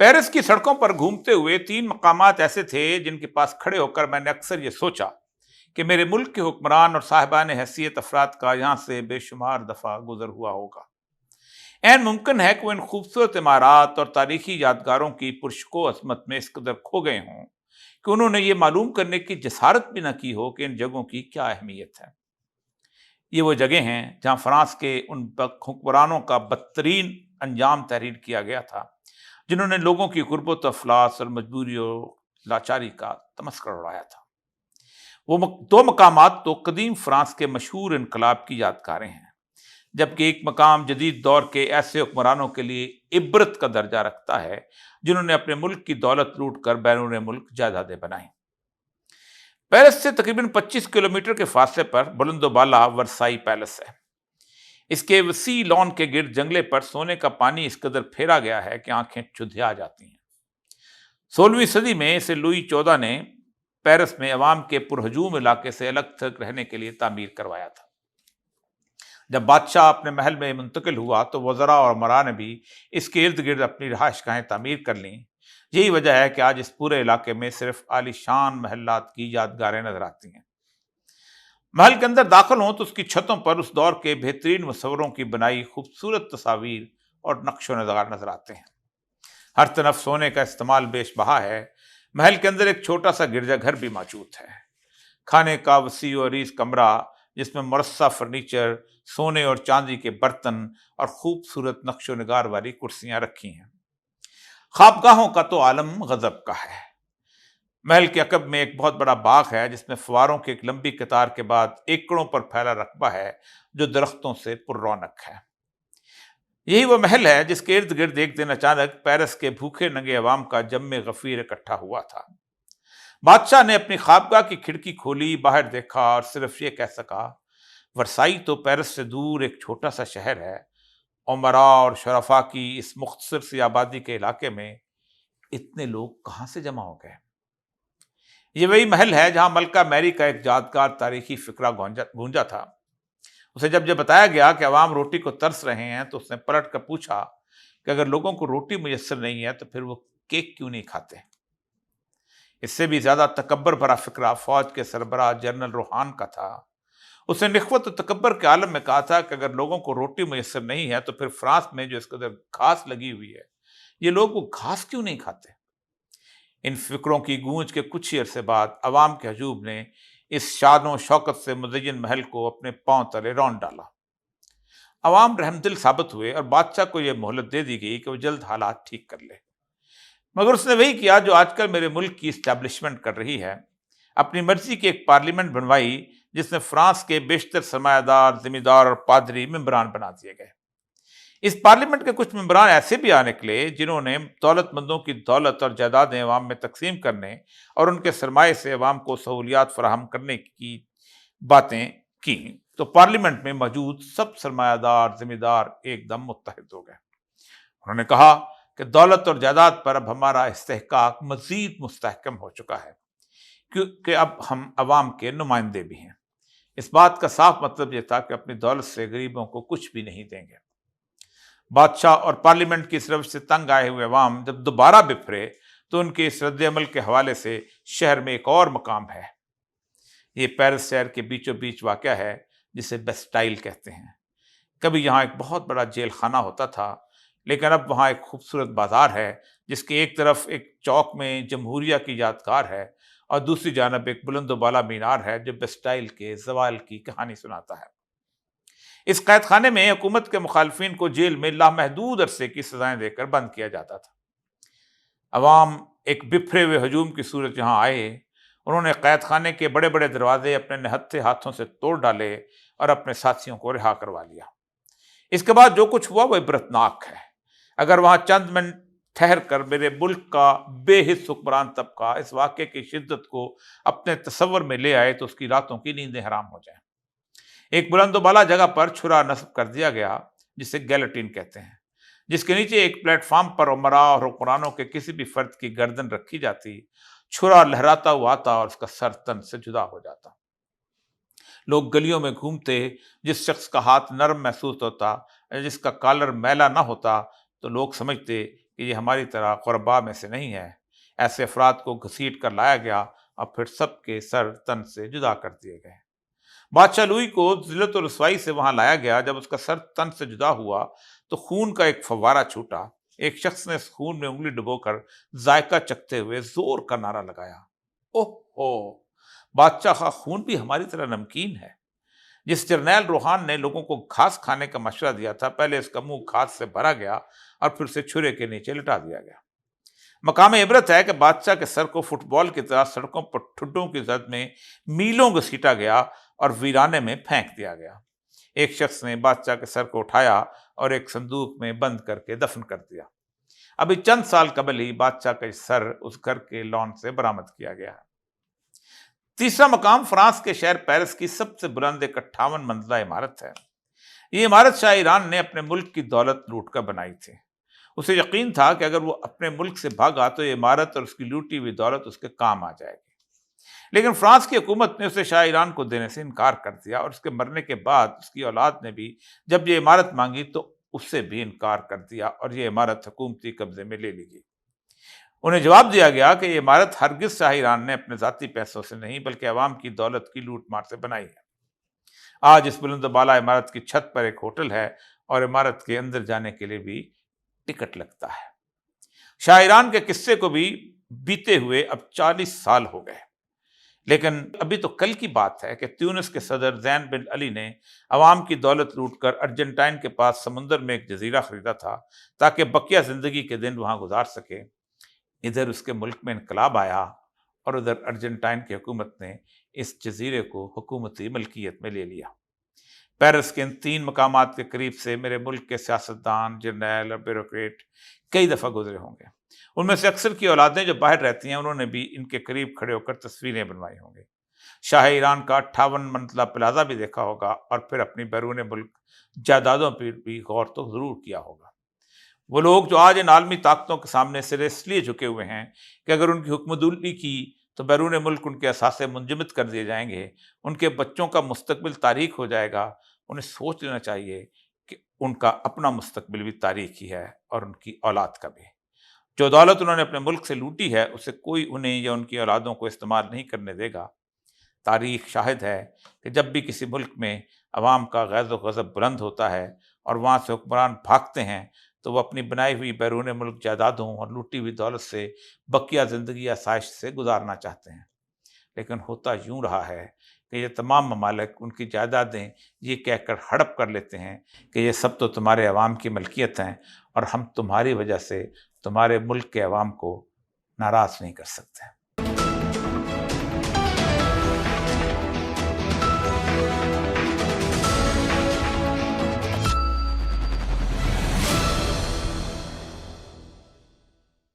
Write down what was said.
Paris की सड़कों पर घूमते हुए 3 मकामात ऐसे थे जिनके पास खड़े होकर मैंने अक्सर ये सोचा कि मेरे मुल्क के हुक्मरान और साहिबान हैसियत अफराद का यहाँ से बेशुमार दफ़ा गुजर हुआ होगा। ऐन मुमकिन है कि वो इन खूबसूरत इमारात और तारीखी यादगारों की पुरशको असमत में इस कदर खो गए हों कि उन्होंने ये मालूम करने की जसारत भी न की हो कि इन जगहों की क्या अहमियत है। ये वो जगह हैं जहाँ फ्रांस के उन हुक्मरानों का बदतरीन अंजाम तहरीर किया गया था जिन्होंने लोगों की गुर्बत अफलास और मजबूरियों लाचारी का तमस्कर उड़ाया था। वो दो मकामात तो कदीम फ्रांस के मशहूर इनकलाब की यादगारें हैं, जबकि एक मकाम जदीद दौर के ऐसे हुक्मरानों के लिए इबरत का दर्जा रखता है जिन्होंने अपने मुल्क की दौलत लूट कर बैरून मुल्क जायदादें बनाई। पेरिस से तकरीबन 25 किलोमीटर के फासले पर बुलंदोबाला वर्साई पैलेस है। इसके वसी लॉन के गिर्द जंगले पर सोने का पानी इस कदर फेरा गया है कि आंखें चुधिया जाती हैं। 16वीं सदी में इसे लुई 14 ने पेरिस में अवाम के पुरहजूम इलाके से अलग थलग रहने के लिए तामीर करवाया था। जब बादशाह अपने महल में मुंतकिल हुआ तो वज़रा और उमरा ने भी इसके इर्द गिर्द अपनी रहायशगाहें तामीर कर लीं। यही वजह है कि आज इस पूरे इलाके में सिर्फ आलीशान महल्लात की यादगारें नजर आती हैं। महल के अंदर दाखिल हों तो उसकी छतों पर उस दौर के बेहतरीन मुसव्वरों की बनाई खूबसूरत तस्वीर और नक्शो नज़ार नजर आते हैं। हर तरफ सोने का इस्तेमाल बेश बहा है। महल के अंदर एक छोटा सा गिरजाघर भी मौजूद है। खाने का वसी और अरीज कमरा जिसमें मुरस्सा फर्नीचर, सोने और चांदी के बर्तन और खूबसूरत नक्शो निगार वाली कुर्सियां रखी हैं। ख्वाबगाहों का तो आलम गजब का है। महल के अकब में एक बहुत बड़ा बाग है जिसमें फवारों की एक लंबी कतार के बाद एकड़ों पर फैला रकबा है जो दरख्तों से पुररौनक है। यही वो महल है जिसके इर्द गिर्द एक दिन अचानक पेरिस के भूखे नंगे अवाम का जम्मे गफीर इकट्ठा हुआ था। बादशाह ने अपनी ख्वाबगाह की खिड़की खोली, बाहर देखा और सिर्फ ये कह सका, वर्साई तो पेरिस से दूर एक छोटा सा शहर है। उमरा और शरफा की इस मुख्तसर सी आबादी के इलाके में इतने लोग कहाँ से जमा हो गए। ये वही महल है जहां मलका मैरी का एक यादगार तारीखी फिक्रा गूंजा था। उसे जब जब बताया गया कि अवाम रोटी को तरस रहे हैं तो उसने पलट कर पूछा कि अगर लोगों को रोटी मुयस्सर नहीं है तो फिर वो केक क्यों नहीं खाते। इससे भी ज्यादा तकब्बर भरा फिक्रा फौज के सरबराह जनरल रोहान का था। उसने निखवत और तकब्बर के आलम में कहा था कि अगर लोगों को रोटी मुयस्सर नहीं है तो फिर फ्रांस में जो इस कदर घास लगी हुई है, ये लोग वो घास क्यों नहीं खाते। इन फिक्रों की गूंज के कुछ ही अरसे बाद अवाम के हजूम ने इस शान शौकत से मुज़य्यन महल को अपने पांव तले रौंद डाला। अवाम रहमदिल साबित हुए और बादशाह को यह मोहलत दे दी गई कि वो जल्द हालात ठीक कर ले। मगर उसने वही किया जो आजकल मेरे मुल्क की इस्टेब्लिशमेंट कर रही है। अपनी मर्जी की एक पार्लियामेंट बनवाई जिसमें फ्रांस के बेशतर सरमायादार, जिम्मेदार और पादरी मेंबरान बना दिए गए। इस पार्लियामेंट के कुछ मेंबरान ऐसे भी आ निकले जिन्होंने दौलतमंदों की दौलत और जायदादें अवाम में तकसीम करने और उनके सरमाए से अवाम को सहूलियात फराहम करने की बातें की। तो पार्लियामेंट में मौजूद सब सरमायादार, जिम्मेदार एकदम मुत्तहिद हो गए। उन्होंने कहा कि दौलत और जायदाद पर अब हमारा इस्तेहकाक मजीद मुस्तहकम हो चुका है क्योंकि अब हम अवाम के नुमाइंदे भी हैं। इस बात का साफ मतलब यह था कि अपनी दौलत से गरीबों को कुछ भी नहीं देंगे। बादशाह और पार्लियामेंट की तरफ से तंग आए हुए अवाम जब दोबारा बिफरे तो उनके इस रद्द-ए-अमल के हवाले से शहर में एक और मकाम है। ये पेरिस शहर के बीचों बीच वाक़या है जिसे बेस्टाइल कहते हैं। कभी यहाँ एक बहुत बड़ा जेल खाना होता था, लेकिन अब वहाँ एक खूबसूरत बाजार है जिसके एक तरफ एक चौक में जमहूरिया की यादगार है और दूसरी जानब एक बुलंदोबाला मीनार है जो बेस्टाइल के ज़वाल की कहानी सुनाता है। इस कैद खाने में हुकूमत के मुखालफिन को जेल में लामहदूद अरसे की सजाएं देकर बंद किया जाता था। अवाम एक बिफरे हुए हजूम की सूरत जहां आए, उन्होंने कैद खाने के बड़े बड़े दरवाजे अपने निहत्थे हाथों से तोड़ डाले और अपने साथियों को रिहा करवा लिया। इसके बाद जो कुछ हुआ वो इबरतनाक है। अगर वहां चंद मिनट ठहर कर मेरे मुल्क का बेहिस हुक्मरान तबका इस वाक़े की शिद्दत को अपने तसव्वुर में ले आए तो उसकी रातों की नींदें हराम हो जाएं। एक बुलंदोबाला जगह पर छुरा नस्ब कर दिया गया जिसे गैलेटिन कहते हैं, जिसके नीचे एक प्लेटफॉर्म पर उमरा और हुक्मरानों के किसी भी फर्द की गर्दन रखी जाती। छुरा लहराता हुआ आता और उसका सर तन से जुदा हो जाता। लोग गलियों में घूमते, जिस शख्स का हाथ नरम महसूस होता, जिसका कॉलर मैला ना होता, तो लोग समझते کہ یہ ہماری طرح غربا میں سے نہیں ہے۔ ایسے افراد کو گھسیٹ کر لایا گیا اور پھر سب کے سر تن سے جدا کر دیے گئے۔ بادشاہ لوئی کو ذلت و رسوائی سے وہاں لایا گیا۔ جب اس کا سر تن سے جدا ہوا تو خون کا ایک فوارہ چھوٹا۔ ایک شخص نے اس خون میں انگلی ڈبو کر ذائقہ چکھتے ہوئے زور کا نعرہ لگایا، اوہ او، بادشاہ کا خون بھی ہماری طرح نمکین ہے۔ جس جرنیل روحان نے لوگوں کو گھاس کھانے کا مشورہ دیا تھا، پہلے اس کا منہ گھاس سے بھرا گیا اور پھر اسے چھرے کے نیچے لٹا دیا گیا۔ مقام عبرت ہے کہ بادشاہ کے سر کو فٹ بال کی طرح سڑکوں پر ٹھڈوں کی زد میں میلوں گھسیٹا گیا اور ویرانے میں پھینک دیا گیا۔ ایک شخص نے بادشاہ کے سر کو اٹھایا اور ایک صندوق میں بند کر کے دفن کر دیا۔ ابھی چند سال قبل ہی بادشاہ کا سر اس گھر کے لان سے برآمد کیا گیا ہے۔ تیسرا مقام فرانس کے شہر پیرس کی سب سے بلند ایک 58 منزلہ عمارت ہے۔ یہ عمارت شاہ ایران نے اپنے ملک کی دولت لوٹ کر بنائی تھی۔ اسے یقین تھا کہ اگر وہ اپنے ملک سے بھاگا تو یہ عمارت اور اس کی لوٹی ہوئی دولت اس کے کام آ جائے گی، لیکن فرانس کی حکومت نے اسے شاہ ایران کو دینے سے انکار کر دیا، اور اس کے مرنے کے بعد اس کی اولاد نے بھی جب یہ عمارت مانگی تو اس سے بھی انکار کر دیا اور یہ عمارت حکومتی قبضے میں لے لی گئی۔ انہیں جواب دیا گیا کہ یہ عمارت ہرگز شاہ ایران نے اپنے ذاتی پیسوں سے نہیں بلکہ عوام کی دولت کی لوٹ مار سے بنائی ہے۔ آج اس بلند و بالا عمارت کی چھت پر ایک ہوٹل ہے اور عمارت کے اندر جانے کے لیے بھی ٹکٹ لگتا ہے۔ شاہ ایران کے قصے کو بھی بیتے ہوئے اب 40 سال ہو گئے، لیکن ابھی تو کل کی بات ہے کہ تیونس کے صدر زین بن علی نے عوام کی دولت لوٹ کر ارجنٹائن کے پاس سمندر میں ایک جزیرہ خریدا تھا تاکہ بقیہ زندگی کے دن وہاں گزار سکے۔ ادھر اس کے ملک میں انقلاب آیا اور ادھر ارجنٹائن کی حکومت نے اس جزیرے کو حکومتی ملکیت میں لے لیا۔ پیرس کے ان 3 مقامات کے قریب سے میرے ملک کے سیاستدان، جرنیل اور بیوروکریٹ کئی دفعہ گزرے ہوں گے۔ ان میں سے اکثر کی اولادیں جو باہر رہتی ہیں انہوں نے بھی ان کے قریب کھڑے ہو کر تصویریں بنوائی ہوں گی۔ شاہ ایران کا 58 منزلہ پلازا بھی دیکھا ہوگا اور پھر اپنی بیرون ملک جائیدادوں پر بھی غور تو ضرور کیا ہوگا۔ وہ لوگ جو آج ان عالمی طاقتوں کے سامنے سرے اس لیے جھکے ہوئے ہیں کہ اگر ان کی حکمرانی کی تو بیرون ملک ان کے اثاثے منجمد کر دیے جائیں گے، ان کے بچوں کا مستقبل تاریک ہو جائے گا، انہیں سوچ لینا چاہیے کہ ان کا اپنا مستقبل بھی تاریک ہی ہے اور ان کی اولاد کا بھی۔ جو دولت انہوں نے اپنے ملک سے لوٹی ہے اسے کوئی انہیں یا ان کی اولادوں کو استعمال نہیں کرنے دے گا۔ تاریخ شاہد ہے کہ جب بھی کسی ملک میں عوام کا غیظ و غضب بلند ہوتا ہے اور وہاں سے حکمران بھاگتے ہیں تو وہ اپنی بنائی ہوئی بیرون ملک جائیدادوں اور لوٹی ہوئی دولت سے بقیہ زندگی آسائش سے گزارنا چاہتے ہیں، لیکن ہوتا یوں رہا ہے کہ یہ تمام ممالک ان کی جائیدادیں یہ کہہ کر ہڑپ کر لیتے ہیں کہ یہ سب تو تمہارے عوام کی ملکیت ہیں اور ہم تمہاری وجہ سے تمہارے ملک کے عوام کو ناراض نہیں کر سکتے۔